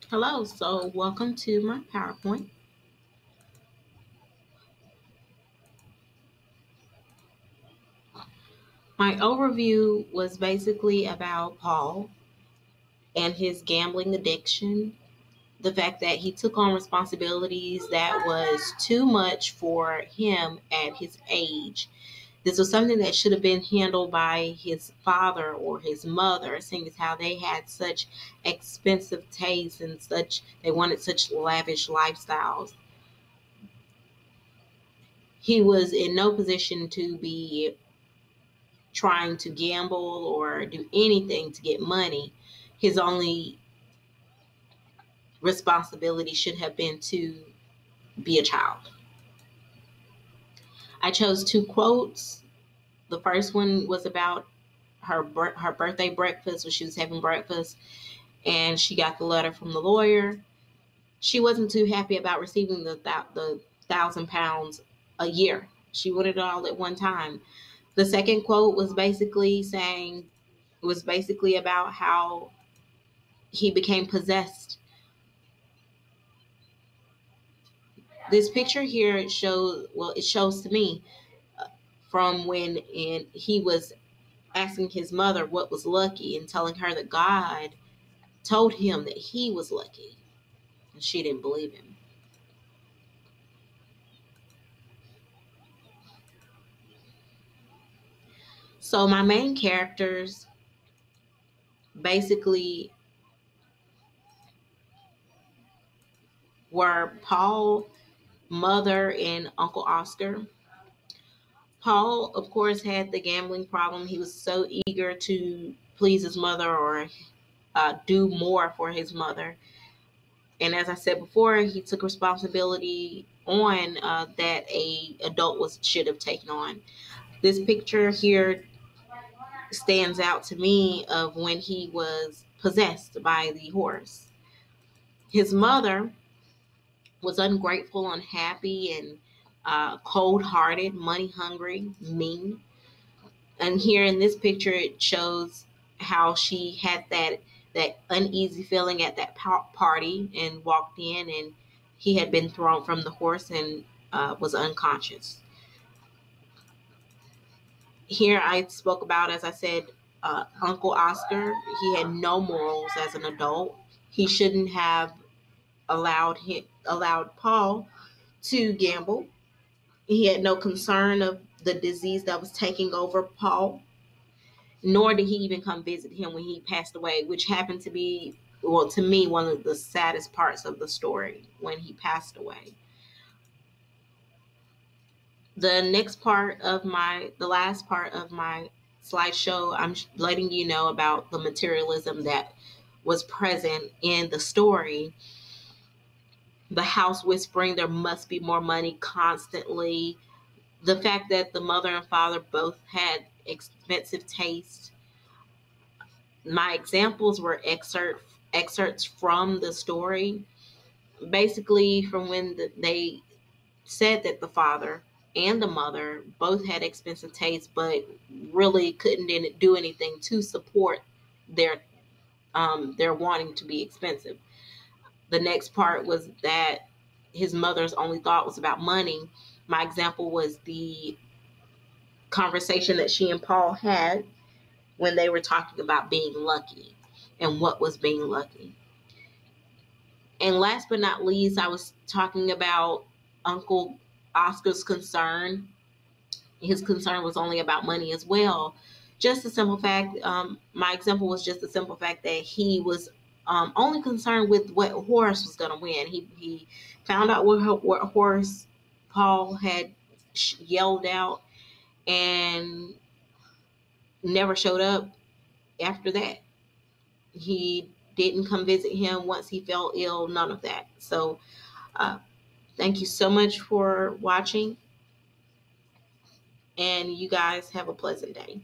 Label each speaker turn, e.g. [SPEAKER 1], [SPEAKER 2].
[SPEAKER 1] Hello, so welcome to my PowerPoint. My overview was basically about Paul and his gambling addiction, the fact that he took on responsibilities that was too much for him at his age. This was something that should have been handled by his father or his mother, seeing as how they had such expensive tastes and they wanted such lavish lifestyles. He was in no position to be trying to gamble or do anything to get money. His only responsibility should have been to be a child. I chose two quotes. The first one was about her birthday breakfast when she was having breakfast and she got the letter from the lawyer. She wasn't too happy about receiving the £1,000 a year. She wanted it all at one time. The second quote was basically about how he became possessed. This picture here it shows to me from he was asking his mother what was lucky and telling her that God told him that he was lucky, and she didn't believe him. So my main characters basically were Paul, mother, and Uncle Oscar. Paul, of course, had the gambling problem. He was so eager to please his mother or do more for his mother. And as I said before, he took responsibility on that a adult was should have taken on. This picture here stands out to me of when he was possessed by the horse. His mother was ungrateful, unhappy, and cold-hearted, money-hungry, mean. And here in this picture, it shows how she had that uneasy feeling at that party and walked in, and he had been thrown from the horse and was unconscious. Here I spoke about, as I said, Uncle Oscar. He had no morals as an adult. He shouldn't have allowed Paul to gamble. He had no concern of the disease that was taking over Paul, nor did he even come visit him when he passed away, which happened to be, well, to me, one of the saddest parts of the story when he passed away. The last part of my slideshow, I'm letting you know about the materialism that was present in the story. The house whispering, there must be more money constantly. The fact that the mother and father both had expensive taste. My examples were excerpts from the story, basically from when they said that the father and the mother both had expensive tastes, but really couldn't do anything to support their their wanting to be expensive. The next part was that his mother's only thought was about money. My example was the conversation that she and Paul had when they were talking about being lucky and what was being lucky. And last but not least, I was talking about Uncle Oscar's concern. His concern was only about money as well. Just the simple fact, my example was just the simple fact that he was only concerned with what horse was going to win. He found out what horse Paul had yelled out and never showed up after that. He didn't come visit him once he fell ill, none of that. So, uh, thank you so much for watching, and you guys have a pleasant day.